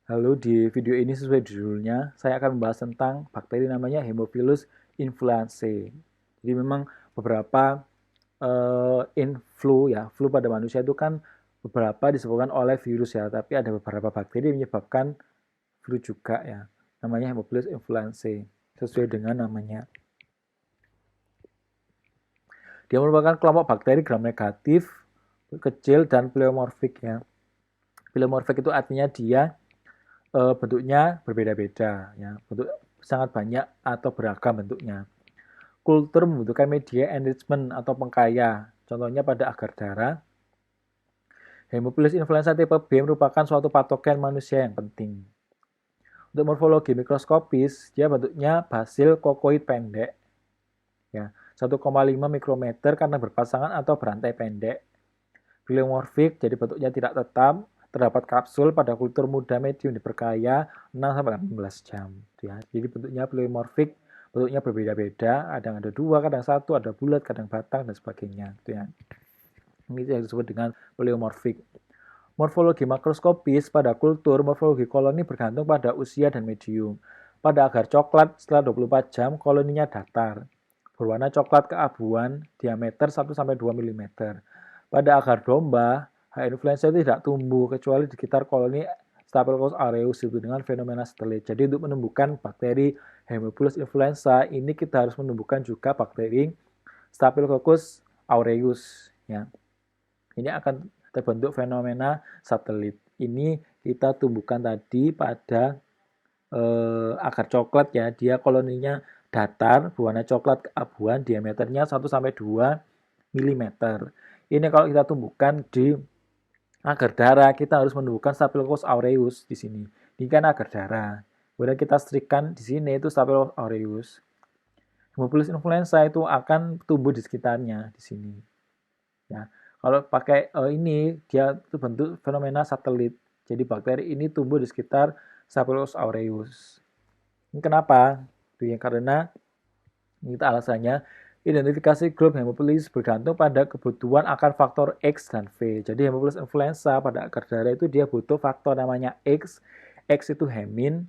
Halo, di video ini sesuai judulnya, saya akan membahas tentang bakteri namanya Haemophilus influenzae. Jadi memang beberapa flu pada manusia itu kan beberapa disebabkan oleh virus ya, tapi ada beberapa bakteri yang menyebabkan flu juga ya. Namanya Haemophilus influenzae, sesuai dengan namanya. Dia merupakan kelompok bakteri gram negatif, kecil dan pleomorfik ya. Pleomorfik itu artinya dia bentuknya berbeda-beda ya, bentuk sangat banyak atau beragam bentuknya. Kultur membutuhkan media enrichment atau pengkaya, contohnya pada agar darah. Haemophilus influenza tipe B merupakan suatu patogen manusia yang penting. Untuk morfologi mikroskopis, dia bentuknya basil kokoid pendek, ya 1,5 mikrometer karena berpasangan atau berantai pendek. Pleomorfik, jadi bentuknya tidak tetap, terdapat kapsul pada kultur muda medium diperkaya 6-18 jam. Ya. Jadi bentuknya pleomorfik, bentuknya berbeda-beda, kadang ada dua, kadang satu, ada bulat, kadang batang, dan sebagainya. Itu ya. Ini yang disebut dengan pleomorfik. Morfologi makroskopis pada kultur, morfologi koloni bergantung pada usia dan medium. Pada agar coklat setelah 24 jam, koloninya datar. Berwarna coklat keabuan, diameter 1-2 mm. Pada agar domba, H. influenza itu tidak tumbuh kecuali di sekitar koloni Staphylococcus aureus itu dengan fenomena satelit. Jadi untuk menumbuhkan bakteri Haemophilus influenza ini kita harus menumbuhkan juga bakteri Staphylococcus aureus ya. Ini akan terbentuk fenomena satelit. Ini kita tumbuhkan tadi pada agar coklat ya, dia koloninya datar, berwarna coklat keabuan, diameternya 1-2 mm. Ini kalau kita tumbuhkan di agar darah, kita harus menumbuhkan Staphylococcus aureus di sini. Ini kan agar darah. Kemudian kita setrikkan di sini itu Staphylococcus aureus. Haemophilus influenza itu akan tumbuh di sekitarnya di sini. Ya. Kalau pakai ini dia itu bentuk fenomena satelit. Jadi bakteri ini tumbuh di sekitar Staphylococcus aureus. Ini kenapa? Ya, karena itu alasannya identifikasi grup Haemophilus bergantung pada kebutuhan akan faktor X dan V. Jadi Haemophilus influenza pada akar darah itu dia butuh faktor namanya X. X itu hemin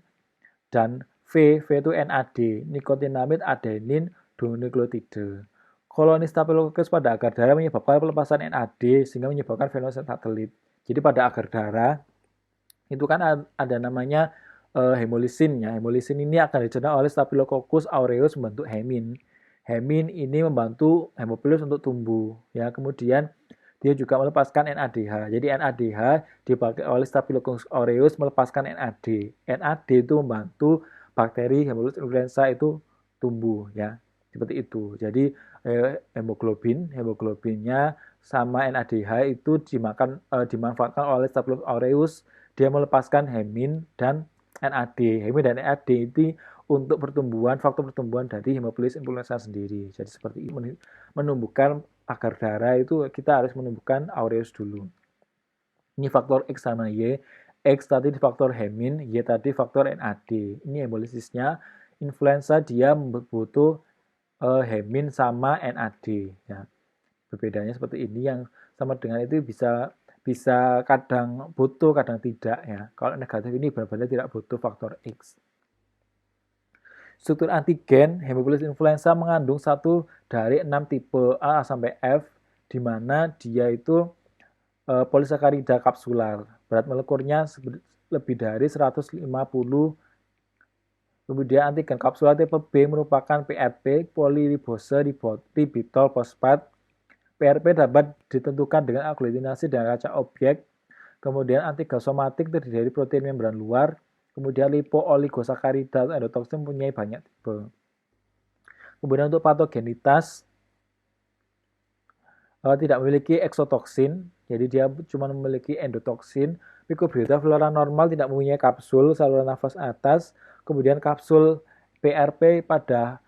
dan V itu NAD, nikotinamid adenin dinukleotida. Koloni Staphylococcus pada agar darah menyebabkan pelepasan NAD sehingga menyebabkan fenomena satelit. Jadi pada agar darah itu kan ada namanya hemolisin ya. Hemolisin ini akan dicerna oleh Staphylococcus aureus membentuk hemin. Hemin ini membantu Haemophilus untuk tumbuh ya. Kemudian dia juga melepaskan NADH. Jadi NADH dipakai oleh Staphylococcus aureus melepaskan NAD. NAD itu membantu bakteri Haemophilus influenza itu tumbuh ya. Seperti itu. Jadi hemoglobinnya sama NADH itu dimanfaatkan oleh Staphylococcus aureus, dia melepaskan hemin dan NAD. Hemin dan NAD itu untuk pertumbuhan, faktor pertumbuhan dari Haemophilus influenza sendiri. Jadi seperti itu, menumbuhkan agar darah itu kita harus menumbuhkan aureus dulu. Ini faktor X sama Y. X tadi faktor hemin, Y tadi faktor NAD. Ini hemolisisnya. Influenza dia butuh hemin sama NAD. Ya. Berbedanya seperti ini, yang sama dengan itu bisa bisa kadang butuh, kadang tidak ya. Kalau negatif ini benar-benar tidak butuh faktor X. Struktur antigen Haemophilus influenza mengandung satu dari 6 tipe A sampai F, di mana dia itu polisakarida kapsular. Berat molekulnya lebih dari 150. Kemudian antigen kapsular tipe B merupakan PRP, polyribose ribitol fosfat. PRP dapat ditentukan dengan aglutinasi dan kaca objek. Kemudian antigen somatik terdiri dari protein membran luar. Kemudian lipo-oligosakarida atau endotoksin mempunyai banyak tipe. Kemudian untuk patogenitas tidak memiliki eksotoksin, jadi dia cuma memiliki endotoksin. Mycobiota flora normal tidak mempunyai kapsul saluran nafas atas. Kemudian kapsul PRP pada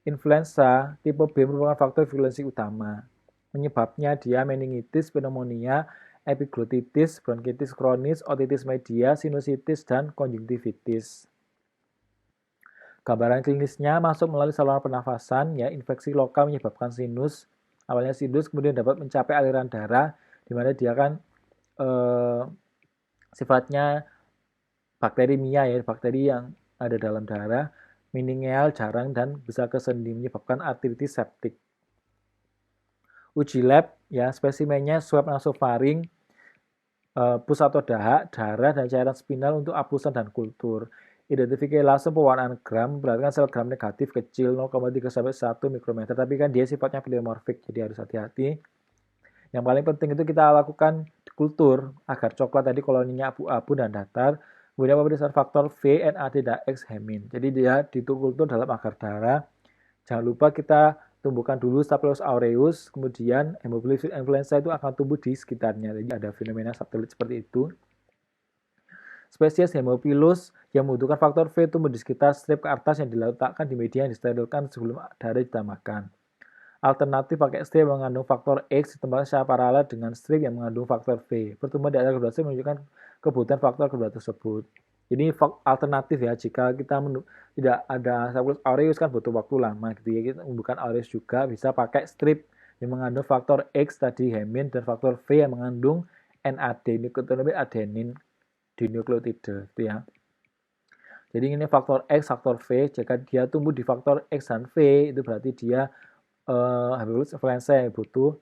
influenza tipe B merupakan faktor virulensi utama. Penyebabnya dia meningitis, pneumonia, epiglotitis, bronkitis kronis, otitis media, sinusitis, dan konjungtivitis. Gambaran klinisnya masuk melalui saluran pernafasan, ya infeksi lokal menyebabkan sinus. Awalnya sinus, kemudian dapat mencapai aliran darah, di mana dia kan sifatnya bakterimia ya, bakteri yang ada dalam darah, meningeal, jarang, dan bisa ke sendi menyebabkan artritis septik. Uji lab ya, spesimennya swab nasofaring, pus atau dahak, darah, dan cairan spinal untuk apusan dan kultur. Identifikasi langsung pewarnaan gram, berarti kan sel gram negatif kecil 0,3 sampai 1 mikrometer, tapi kan dia sifatnya pleomorfik, jadi harus hati-hati. Yang paling penting itu kita lakukan kultur agar coklat tadi koloninya abu-abu dan datar. Kemudian pemeriksaan faktor V, NAD, dan X hemin. Jadi dia dikultur dalam agar darah. Jangan lupa kita tumbuhkan dulu Staphylococcus aureus, kemudian Haemophilus influenza itu akan tumbuh di sekitarnya. Jadi ada fenomena satelit seperti itu. Spesies Haemophilus yang membutuhkan faktor V tumbuh di sekitar strip ke atas yang diletakkan di media yang disterilkan sebelum darah ditambahkan. Alternatif pakai strip yang mengandung faktor X ditambahkan secara paralel dengan strip yang mengandung faktor V. Pertemuan di antara kedua strip menunjukkan kebutuhan faktor kedua tersebut. Jadi alternatif ya, jika kita tidak ada Staphylococcus aureus kan butuh waktu lama gitu ya. Kita bukan aureus juga bisa pakai strip yang mengandung faktor X tadi hemin dan faktor V yang mengandung NAD, nukleotida adenin dinukleotida gitu ya. Jadi ini faktor X, faktor V, jika dia tumbuh di faktor X dan V itu berarti dia Haemophilus influenza yang butuh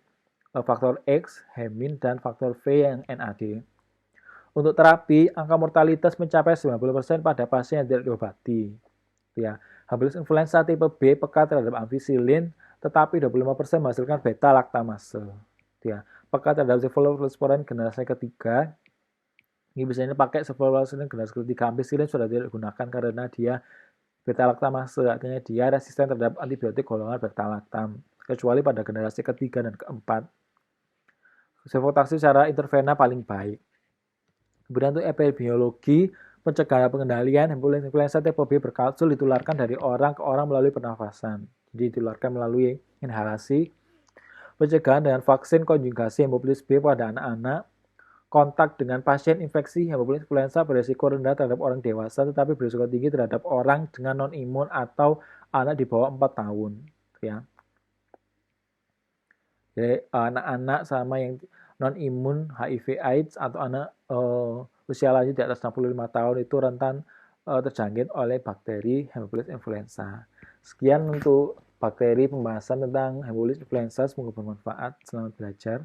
faktor X, hemin, dan faktor V yang NAD. Untuk terapi, angka mortalitas mencapai 90% pada pasien yang tidak diobati. Ya, Haemophilus influenza tipe B peka terhadap ampicillin, tetapi 25% menghasilkan beta laktamase. Ya, peka terhadap cephalosporin generasi ketiga. Ini biasanya pakai cephalosporin generasi ketiga. Ampicillin sudah tidak digunakan karena dia beta laktamase, artinya dia resisten terhadap antibiotik golongan beta laktam, kecuali pada generasi ketiga dan keempat. Sefotaksi secara intervena paling baik. Kemudian untuk epidemiologi, pencegahan pengendalian Haemophilus influenza tipe B berkalsul ditularkan dari orang ke orang melalui pernafasan. Jadi ditularkan melalui inhalasi. Pencegahan dengan vaksin konjugasi Haemophilus B pada anak-anak. Kontak dengan pasien infeksi Haemophilus influenza berisiko rendah terhadap orang dewasa tetapi berisiko tinggi terhadap orang dengan non-imun atau anak di bawah 4 tahun. Ya. Jadi anak-anak sama yang non-imun HIV AIDS atau anak usia lanjut di atas 65 tahun itu rentan terjangkit oleh bakteri Haemophilus influenza. Sekian untuk bakteri pembahasan tentang Haemophilus influenza, semoga bermanfaat. Selamat belajar.